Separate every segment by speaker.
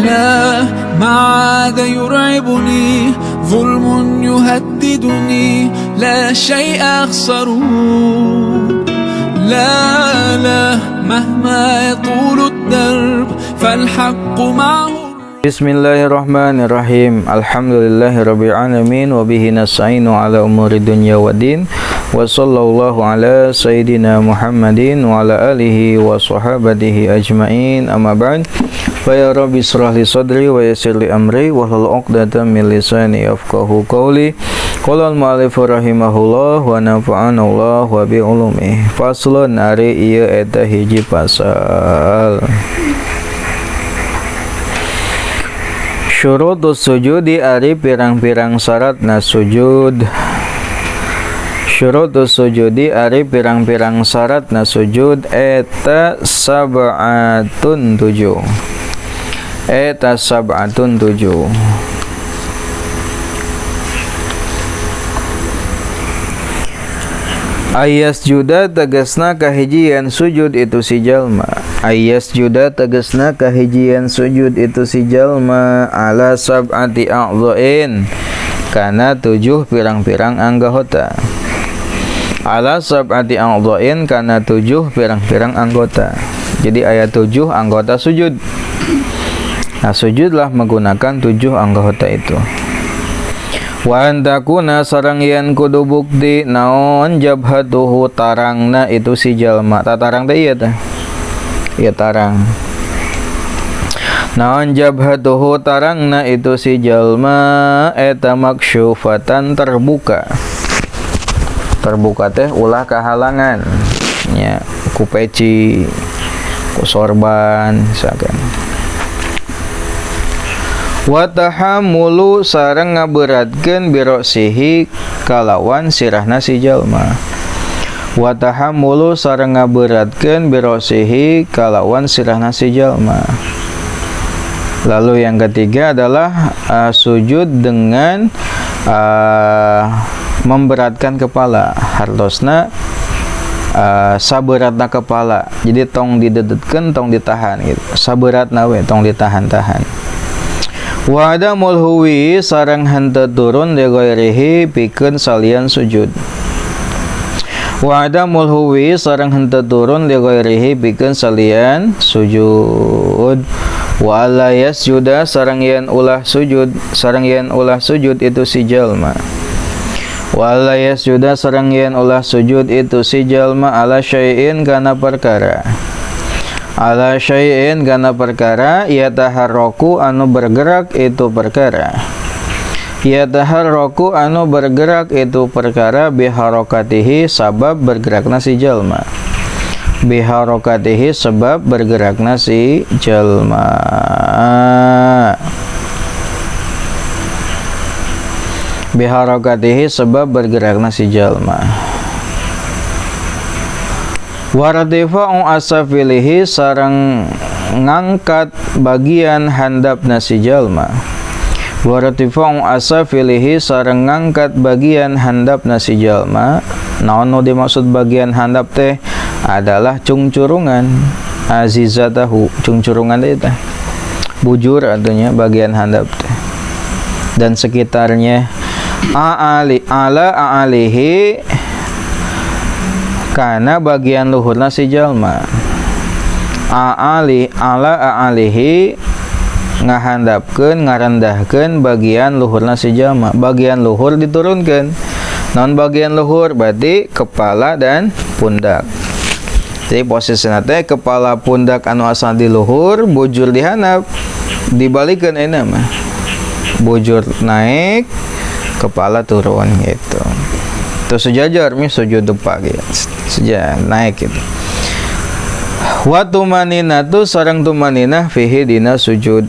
Speaker 1: لا ما عاد يرعبني ظلم يهددني لا شيء أخسره لا مهما يطول الدرب فالحق معه.
Speaker 2: Bismillahirrahmanirrahim. Alhamdulillahirabbil alamin wa bihi nasta'inu ala umuri dunya waddin. Wa sallallahu ala sayyidina Muhammadin wa ala alihi wa sahabatihi ajmain. Amma ba'd. Fa ya rabbi israh li sadri wa yassir li amri wa hlul 'uqdatam min lisani yafqahu qawli. Qala al-mu'allif rahimahullah wa nafa'ana Allah wa bi ulumihi. Faslun ari ieu eta hiji pasal. Syurutus sujudi ari pirang-pirang syaratna sujud. Syurutus sujudi ari pirang-pirang syaratna sujud eta sab'atun 7. Eta sab'atun 7. Ayas juda tegasna kahijian sujud itu si jalma. Ayas juda tegasna kahijian sujud itu si jalma ala sab'ati a'dha'in kana 7 pirang-pirang anggota. Ala sab'ati a'dha'in kana 7 pirang-pirang anggota. Jadi ayat 7 anggota sujud. Nah, sujudlah menggunakan 7 anggota itu. Wa antakuna sareng yen kudu bukti naon jabhatuhu tarangna itu si jalma. Tatarang teh ieu teh. Ieu tarang. Naon jabhatuhu tarangna itu si jalma eta maksyufatan terbuka. Terbuka teh ulah kahalangan. Nya ku peci, ku sorban misalkan. Wa tahammulu sareng ngaberatkeun birosihi kalawan sirahna si jalma. Wa tahammulu sareng ngaberatkeun birosihi kalawan sirahna si jalma. Lalu yang ketiga adalah sujud dengan memberatkan kepala. Hartosna saberatna kepala. Jadi tong didedetkeun, tong ditahan gitu. Saberatna we tong ditahan-tahan. Wa adamul huwi sareng henteu turun li ghairihi pikeun salian sujud. Wa adamul huwi sareng henteu turun li ghairihi pikeun salian sujud. Wa la yasjuda sareng yen ulah sujud, sareng yen ulah sujud itu si jalma. Wa la yasjuda sareng yen ulah sujud itu si jalma ala syai'in kana perkara. Ala syai'in kana perkara yataharraku anu bergerak itu perkara. Yataharraku anu bergerak itu perkara biharokatihi sabab bergerakna si jalma. Biharokatihi sebab bergerakna si jalma. Biharokatihi sebab bergerakna si jalma. Waradifa'u asafilihi sareng ngangkat bagian handapna si jalma. Waradifa'u asafilihi sareng ngangkat bagian handapna si jalma. Naon nu dimaksud bagian handap teh adalah cungcurungan azizatahu. Cungcurungan teh bujur artinya bagian handap teh dan sekitarnya. A'alihi kana bagian luhurna si jalma. A'alihi ngahandapkeun ngarendahkeun bagian luhurna si jalma. Bagian luhur diturunkeun. Non bagian luhur berarti kepala dan pundak. Jadi posisina teh kepala pundak anu asal di luhur bujur di handap dibalikeun euna mah. Bujur naik, kepala turun gitu. Terus sejajar mi sujud dupa gitu. Sejajar naik gitu. Wa tumaninatu sareng tumaninah fihi dina sujud.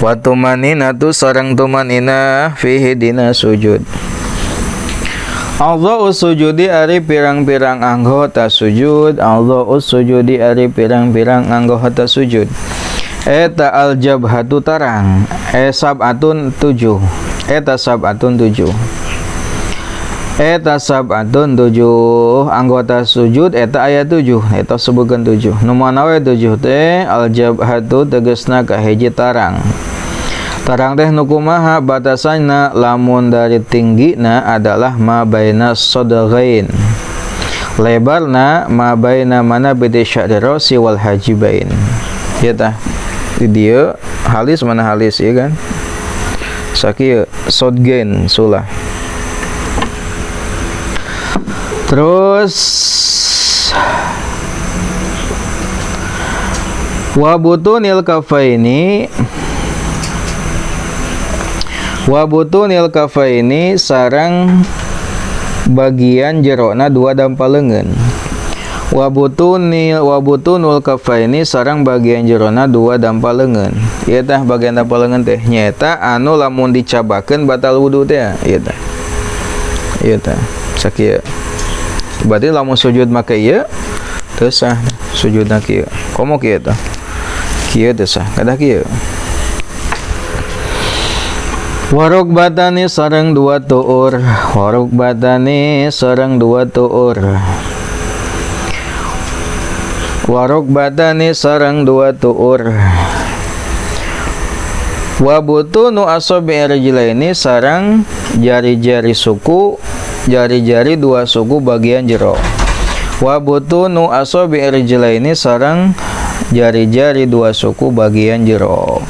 Speaker 2: Wa tumaninatu sareng tumaninah fihi dina sujud. Allahu sujudi ari pirang-pirang anggota sujud. Allahu sujudi ari pirang-pirang anggota sujud. Eta al-jabhatu tarang. Sab'atun 7. Eta sab'atun 7. Eta sab'atun 7 anggota sujud eta aya 7 eta sebutkeun 7 nu mana we 7 teh al-jabhatu tegasna kahiji tarang teh nu kumaha batasanna lamun dari tinggina adalah ma baina sadghain lebarna ma baina mana bidi sya'ri rasi wal hajibain ya tah di dieu halis mana halis ya kan sakieu sadghain sulah. Terus wabutunil kafaini sareng bagian jerona 2 dampaleungeun. Wabutunul kafaini sareng bagian jerona 2 dampaleungeun. Ieu tah bagian dampaleungeun teh nyaeta anu lamun dicabakeun batal wudu teh ieu tah. Ieu tah sakieu. Berarti lamun sujud make ieu teu sah sujudna kieu. Komo kieu tah? Kieu teu sah, kadah kieu. Warukbatani sareng 2 tuur. Warukbatani sareng 2 tuur. Warukbatani sareng 2 tuur. Wabutunu asabi rijlaini sareng jari-jari suku jari-jari 2 suku bagian jero. Wa butunu asabi rijlaini sareng jari-jari 2 suku bagian jero.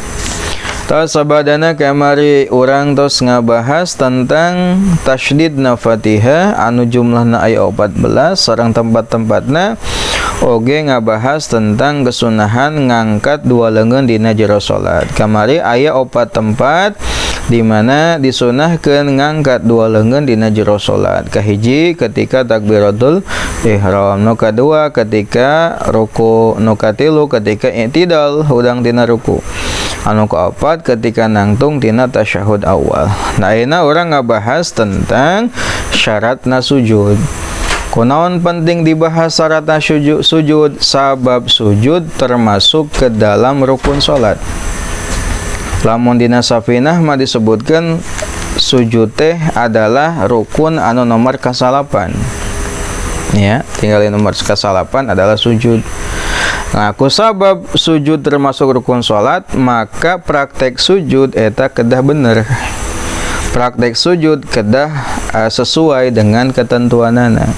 Speaker 2: Tasabadana kamari urang tos ngabahas tentang tasydidna Fatihah anu jumlahna aya 14 sareng tempat-tempatna oge ngabahas tentang kesunahan ngangkat 2 leungeun dina jero salat. Kamari aya 4 tempat di mana disunahkeun ngangkat 2 leungeun dina jero salat. Kahiji ketika takbiratul ihram, nu kadua ketika ruku, nu katilu ketika i'tidal hudang dina ruku, anu kaopat ketika nangtung dina tasyahud awal. Nah ayeuna urang ngabahas tentang syaratna sujud. Kunaon penting dibahas syaratna sujud? Sabab sujud termasuk ke dalam rukun salat. Lamun dina Safinah mah disebutkan sujud teh adalah rukun anu nomor kasalapan. Ya, tinggal nomor kasalapan adalah sujud. Nah, kusabab sujud termasuk rukun salat, maka praktek sujud eta kedah bener. Praktek sujud kedah sesuai dengan ketentuanana.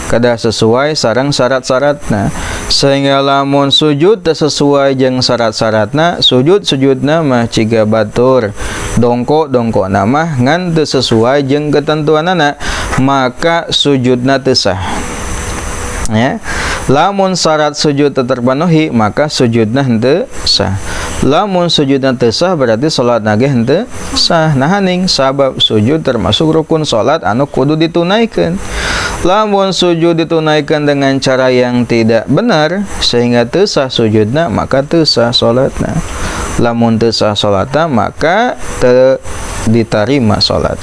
Speaker 2: Kedah sesuai sareng syarat-syaratna. Sehingga lamun sujud teu sesuai jeung syarat-syaratna, sujudna mah ciga batur, dongko-dongkona mah ngan teu sesuai jeung ketentuanana, maka sujudna teu sah. Ya. Lamun syarat sujud terpenuhi, maka sujudna henteu sah. Lamun sujudna teu sah berarti salatna ge henteu sah. Nahaning sabab sujud termasuk rukun salat anu kudu ditunaikan. Lamun sujud ditunaikan dengan cara yang tidak benar sehingga teu sah sujudna, maka teu sah salatna. Lamun teu sah salatna, maka teu diterima salat.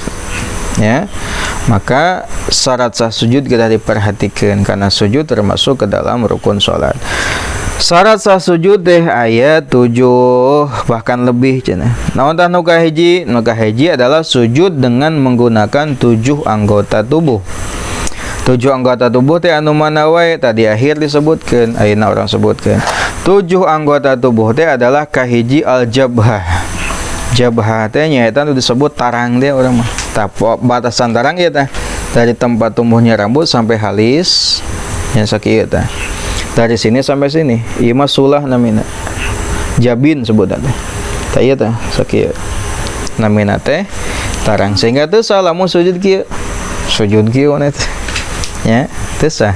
Speaker 2: Ya. Maka syarat sah sujud kita diperhatikan karena sujud termasuk ke dalam rukun salat. Syarat sah sujud teh aya 7 bahkan lebih cenah. Naon tah nu kahiji? Nu kahiji adalah sujud dengan menggunakan 7 anggota tubuh. 7 anggota tubuh teh anu mana wae tadi akhir disebutkeun, ayeuna orang sebutkeun. 7 anggota tubuh teh adalah kahiji al-jabhah. Jabhah teh nyaeta nu disebut tarang teh urang mah. Batasan tarang ieu teh dari tempat tumbuhnya rambut sampai halis nya sakieu teh. Dari sini sampai sini. Ieu mah sulah namina. Jabin sebutna teh. Tah ieu teh sakieu. Namina teh tarang sehingga teu sah lamun sujud kieu. Sujud kieu teh. Ya, teu sah.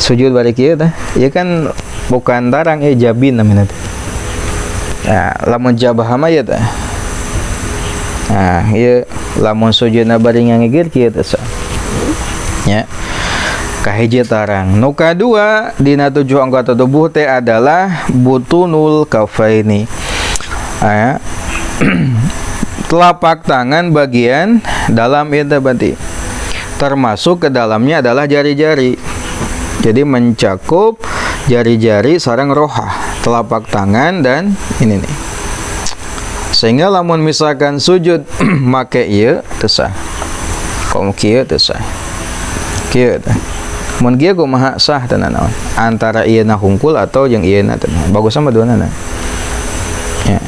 Speaker 2: Sujud bari kieu teh. Ieu kan bukan tarang, jabin namina teh. Ya, lamun jabah mah ieu teh. Nah, ieu lamun sujudna bari ngangigir kieu teh sah. Ya. Kahiji tarang. Nu kadua dina 7 anggota tubuh teh adalah butunul kafaini. Ya. Telapak tangan bagian dalam itu berarti termasuk ke dalamnya adalah jari-jari. Jadi mencakup jari-jari sareng rohah, telapak tangan dan ini nih. Sehingga lamun misalkan sujud make ieu teu sah. Komo kieu teu sah. kieu tah. Mun kieu kumaha sah teh naon? Antara ieuna hungkul atau jeung ieuna teh. Bagus sama duana. Ya.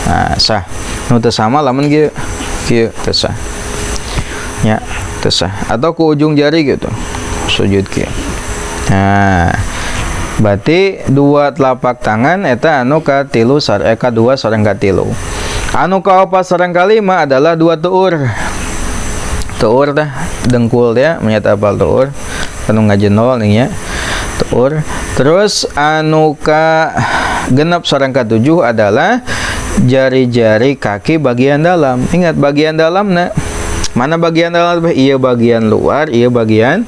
Speaker 2: Nah, sah. Nu teu sama lamun kieu teu sah. Ya, teu sah. Atau ku ujung jari gitu. Sujud kieu. Nah, berarti dua telapak tangan eta anu ka 3 ka 2 sareng ka 3. Anu kaopat sareng kalima adalah 2 tuur. Tuur tah dengkul ya, menyata apal tuur. Anu ngajenol nih ya. Tuur. Terus anu ka 6 sareng ka 7 adalah jari-jari kaki bagian dalam. Ingat bagian dalamna. Mana bagian dalam? Ieu bagian luar, ieu bagian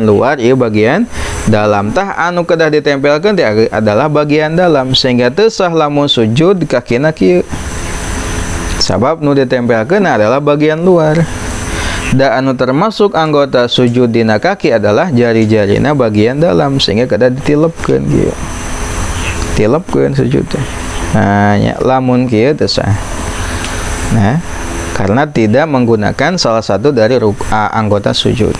Speaker 2: luar, ieu bagian dalam. Tah anu kedah ditempelkeun teh adalah bagian dalam, sehingga teu sah lamun sujud kakina kieu. Sabab nu ditempelkeun adalah bagian luar. Da anu termasuk anggota sujud dina kaki adalah jari-jarina bagian dalam, sehingga kedah ditilepkeun kieu. Tilepkeun sujud teh. Nah, nya lamun kieu teu sah. Nah, karena tidak menggunakan salah satu dari anggota sujud.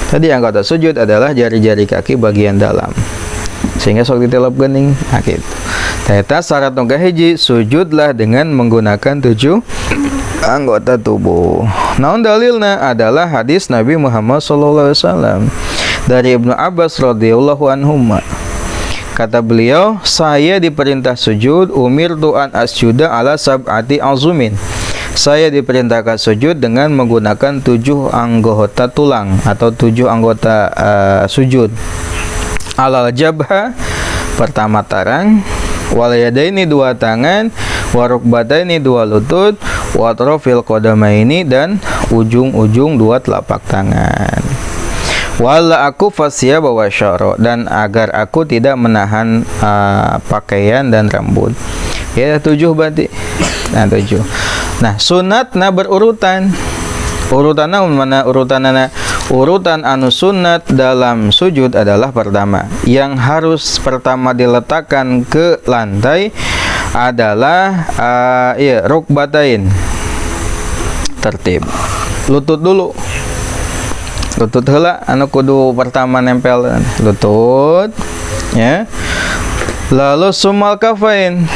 Speaker 2: Tadi anggota sujud adalah jari-jari kaki bagian dalam, sehingga sok ditelep geuning kitu. Eta syarat nu kahiji, sujudlah dengan menggunakan 7 anggota tubuh. Naon dalilna adalah hadis Nabi Muhammad SAW dari Ibnu Abbas radhiyallahu anhuma. Kata beliau, saya diperintah sujud, umirtu an asjuda ala sab'ati azumin. Saya diperintahkan sujud dengan menggunakan 7 anggota tulang atau 7 anggota sujud. Alal jabha, pertama tarang, wal yadaini 2 tangan, warukbataini 2 lutut, watrofil qadamaini dan ujung-ujung 2 telapak tangan. Wala aku fasya bawa syara, dan agar aku tidak menahan pakaian dan rambut. Ya 7 berarti. Nah 7. Nah sunatna berurutan. Urutanna mana urutanana? Urutan anu sunat dalam sujud adalah pertama. Yang harus pertama diletakkan ke lantai adalah rukbatain. Tertib. Lutut dulu. Lutut heula anu kudu pertama nempel lutut ya. Lalu sumal kafain.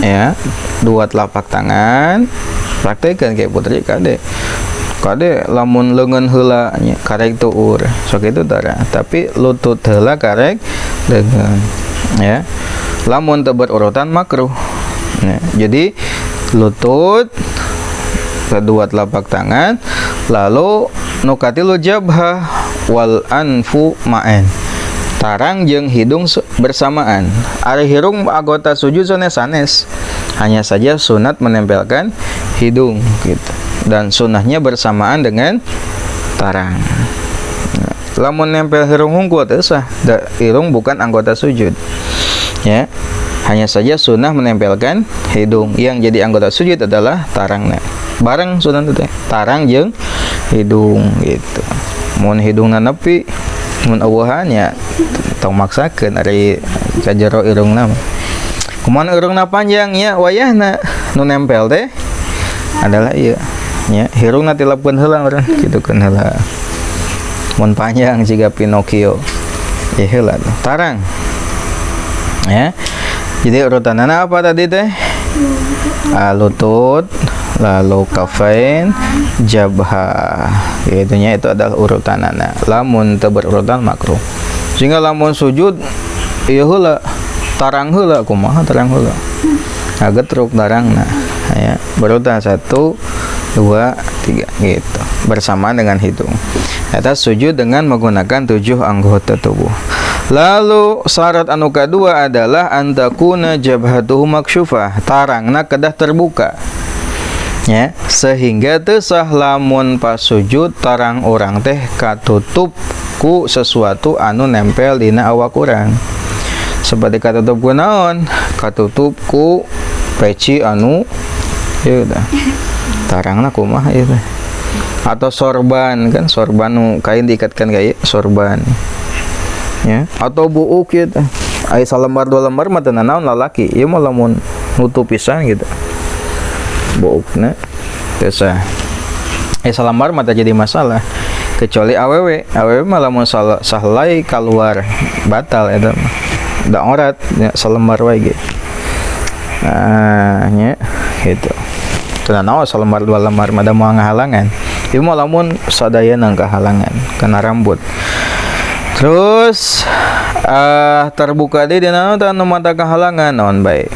Speaker 2: Ya, 2 telapak tangan. Praktekkan kayak putri kade lamun leungeun heula nya karek tuur sok itu tara, tapi lutut heula karek leungeun ya. Lamun teu berurutan makruh ya. Jadi lutut, kedua telapak tangan, lalu nu katilu jabhah wal anfu ma'an, tarang jeung hidung bersamaan. Ari hirung anggota sujud sanes, hanya saja sunat menempelkan hidung gitu, dan sunahnya bersamaan dengan tarang. Nah, lamun nempel hirung hungkul teu sah, hirung bukan anggota sujud ya. Hanya saja sunnah menempelkan hidung. Yang jadi anggota sujud adalah tarangna. Bareng sunah teh tarang jeung hidung gitu. Mun hidungna nepi, mun eueuhan nya tong maksakeun ari ka jero irungna. Kumaha irungna panjang nya wayahna nu nempel teh adalah ieu nya hirungna tilepkeun heula urang kitukeun heula. Mun panjang siga Pinocchio ya heula tarang ya. Jadi urutanana apa tadi teh? Lutut, lalu kafain, jabha. Itunya itu adalah urutanana. Lamun teu berurutan makruh. Sehingga lamun sujud ieu heula, tarang heula kumaha tarang heula. Getruk tarangna ya. Berurutan 1 2 3 gitu. Bersamaan dengan hidung. Eta sujud dengan menggunakan 7 anggota tubuh. Lalu syarat anu kedua adalah antakuna jabhatuhu maksyufah, tarangna kedah terbuka ya, sehingga teu sah lamun pas sujud tarang urang teh katutup ku sesuatu anu nempel dina awak urang. Seperti katutup ku naon? Katutup ku peci anu ieu tah. Tarangna kumaha ieu teh? Atau sorban kan, sorban nu kain diikatkan ka ieu sorban. Ya, atau buuk gitu. Ai salembar 2 lembar mah teu naon lalaki. Ieu mah lamun nutup pisan gitu. Buukna teu sah. Salembar mah teu jadi masalah. kecuali awewe mah lamun sahlai keluar batal eta mah da orat nya salembar wae ge nya gitu teu naon salembar 2 lembar mah da moal ngahalangan ieu mah lamun sadayana kahalangan kana rambut. Terus terbuka deui dina anu mata kahalangan naon bae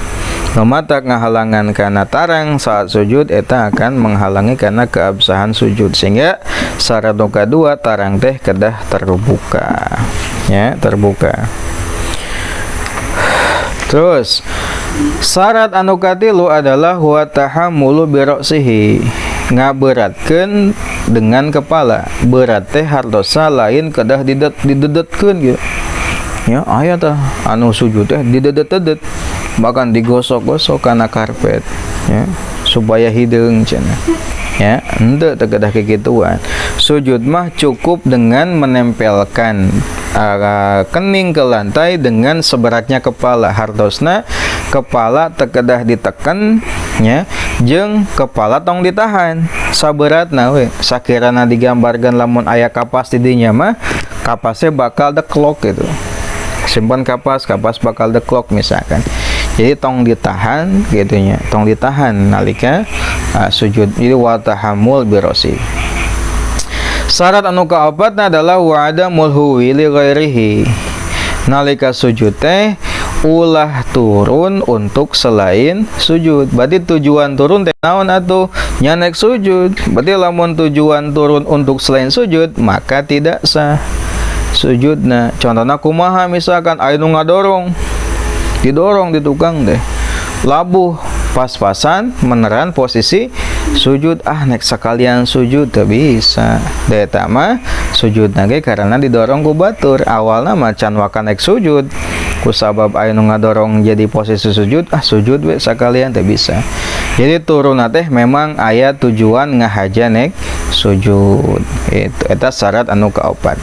Speaker 2: nu mata ngahalangan kana tarang saat sujud eta akan menghalangi kana keabsahan sujud sehingga syarat nu kadua tarang teh kedah terbuka ya terbuka. Terus syarat anu katilu adalah wa tahammulu bi ra'sihi ngaberatkeun dengan kepala berat teh hartosa lain kedah didedetkeun gitu ya aya tah anu sujud teh didedet-dedet bahkan digosok-gosok kana karpet ya supaya hideung cenah ya henteu teu kedah kikituan. Sujud mah cukup dengan menempelkan kening ke lantai dengan seberatnya kepala hartosna kepala teu kedah diteken nya jeung kepala tong ditahan saberatna we sakirana digambarkeun lamun aya kapas di dinya mah kapasnya bakal deklok gitu simpan kapas bakal deklok misalkan jadi tong ditahan gitu nya tong ditahan nalika sujud ini wa tahammul bi ra'si. Syarat anu kaopatna adalah wa adamul huwi li ghairihi nalika sujud teh ulah turun untuk selain sujud. Berarti tujuan turun teh naon atuh nya naik sujud. Berarti lamun tujuan turun untuk selain sujud maka tidak sah sujudna. Contohna kumaha misalkan aya nu ngadorong didorong di tukang teh labuh pas-pasan meneran posisi sujud nek sekalian sujud teu bisa da eta mah sujudna ge karena didorong ku batur awalna mah can waka naik sujud kusabab aya nu ngadorong jadi posisi sujud sujud we sakalian teu bisa. Jadi turunna teh memang aya tujuan ngahaja naik sujud itu eta syarat anu kaopat.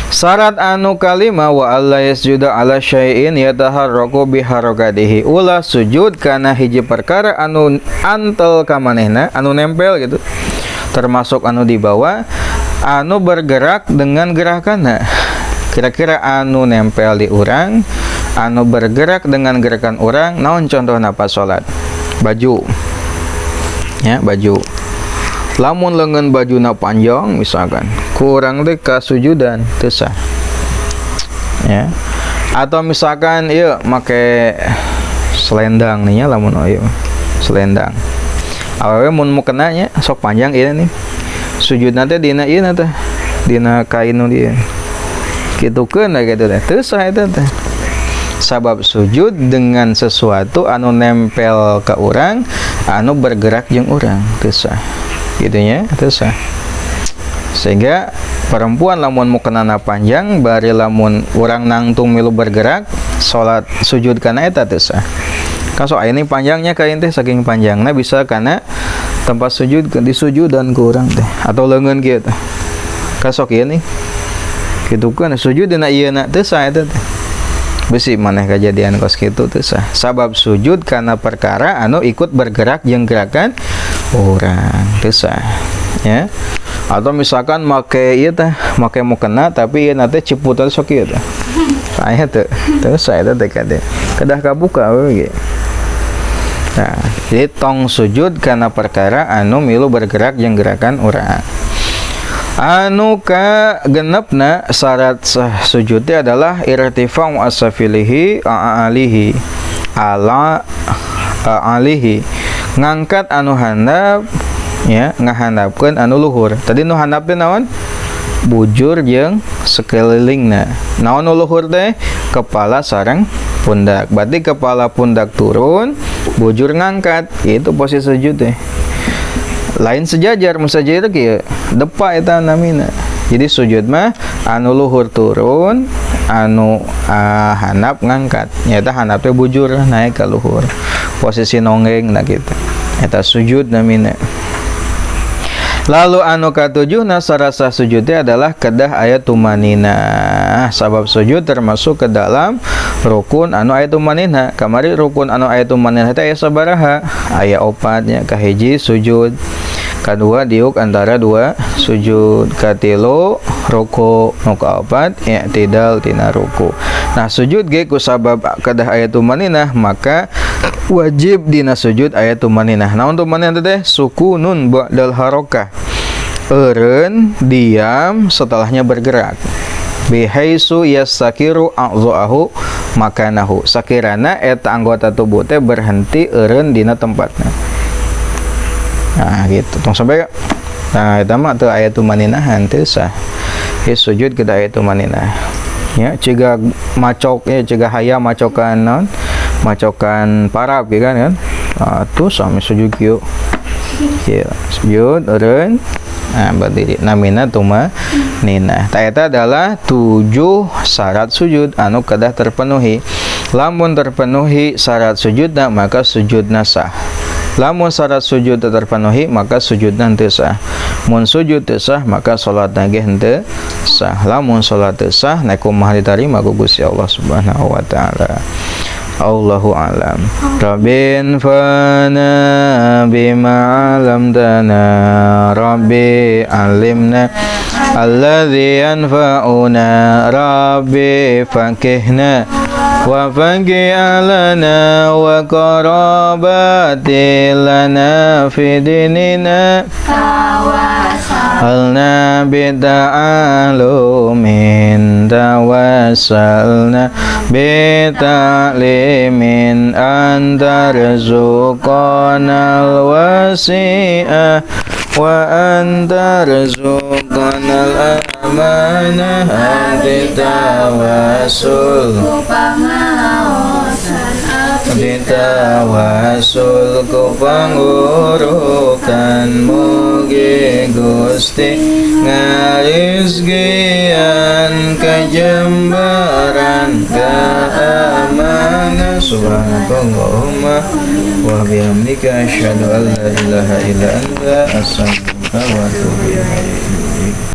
Speaker 2: Syarat anu kalima wa alla yasjuda ala syai'in yataharraku biharakatihi ulah sujud kana hiji perkara anu antel ka manehna anu nempel gitu termasuk anu di bawah anu bergerak dengan gerakanna. Kira-kira anu nempel di urang anu bergerak dengan gerakan urang naon contohna pas salat baju ya baju lamun lengan bajuna panjang misalkan kurang teh kasujudan teu sah ya atau misalkan ieu make selendang nih ya lamun ieu selendang awewe mun mukena nya sok panjang ieu nih sujudna teh dina ieu teh dina kain nu dieu kitukeun gitu teh teu sah eta teh sabab sujud dengan sesuatu anu nempel ka urang anu bergerak jeung urang teu sah gitu nya teu sah. Sehingga perempuan lamun mukenana panjang bari lamun urang nangtung milu bergerak salat sujud kana eta teu sah. Kasok aya ini panjangnya kain teh saking panjangna bisa kana tempat sujud disujudan ku urang teh atau leungeun kieu teh. Kasok ieu nih kitukeun sujud dina ieuna teu sah eta teh. Besi maneh kejadian kos kitu teu sah. Sabab sujud kana perkara anu ikut bergerak jeung gerakan urang teu sah. Ya. Atau misalkan make ieu teh make mukena tapi ieu teh ciputan sok ieu teh. Aya teu sah eta teh kedah kabuka we ge. Nah, jadi tong sujud kana perkara anu milu bergerak jeung gerakan urang. Anu ka genepna syarat sah sujud adalah irtifa'u asfalihi alihi ala alihi ngangkat anu handap ya ngahandapkeun anu luhur. Tadi nu handap teh naon? Bujur jeung sakelilingna. Naon nu luhur teh? Kepala sareng pundak. Berarti kepala pundak turun, bujur ngangkat. Itu posisi sujud teh. Lain sejajar musajadah kieu depa eta namina. Jadi sujud mah anu luhur turun, anu handap ngangkat. Nyata handap teh bujur naik ka luhur. Posisi nonggeng na kitu. Eta sujud namina. Lalu anu katujuhna sarasa sujudnya adalah kedah aya tumanina. Sabab sujud termasuk ke dalam rukun anu aya tumanina. Kamari rukun anu aya tumanina teh aya sabaraha? Aya 4 nya kahiji sujud. Kadua diuk antara dua sujud. Katilu ruku. Nu kaopat i'tidal tina ruku. Nah sujud ge ku sabab kadah aya tumaninah maka wajib dina sujud aya tumaninah. Naon tumaninah teh? Sukunun ba'dal harokah. Eureun diam setelahnya bergerak. Bihaisu yasakiru a'dha'ahu makanahu. Sakirana eta anggota tubuh teh berhenti eureun dina tempatna. Nah gitu. Tong sampai nah eta mah teu aya tumaninahan teu sah. Ieu sujud kita aya tumaninah. Ya, cegah macok ya, cegah hayam macokan naon? Macokan parab gitu kan. Tuh sami sujud kieu. Kieu sujud eureun. Nah, berdiri namina tumaninah. Ta eta adalah 7 syarat sujud anu kedah terpenuhi. Lamun terpenuhi syarat sujudna maka sujudna sah. Lamun syarat sujud terpenuhi maka sujudna teu sah. Mun sujud teu sah maka salatna ge henteu sah. Lamun salat teu sah na kumaha ditarima ku Gusti Allah Subhanahu wa taala. Allahu a'lam. Rabbin fana bima 'allamtana Rabbi 'allimna alladzi yanfa'una Rabbi faqihna wa faqih alana wa qarabati lana fi dinina alna bita'alumin tawassalna bita'limin antarzuqanal wasi'ah wa antarzuqanal amanah ditawassul ditawassul ku pangurukan mugi Gusti ngarizkian kajembaran keamanan. Subhanakallahumma wa bihamdika asyhadu an la ilaha illa anta astaghfiruka wa atubu ilaik.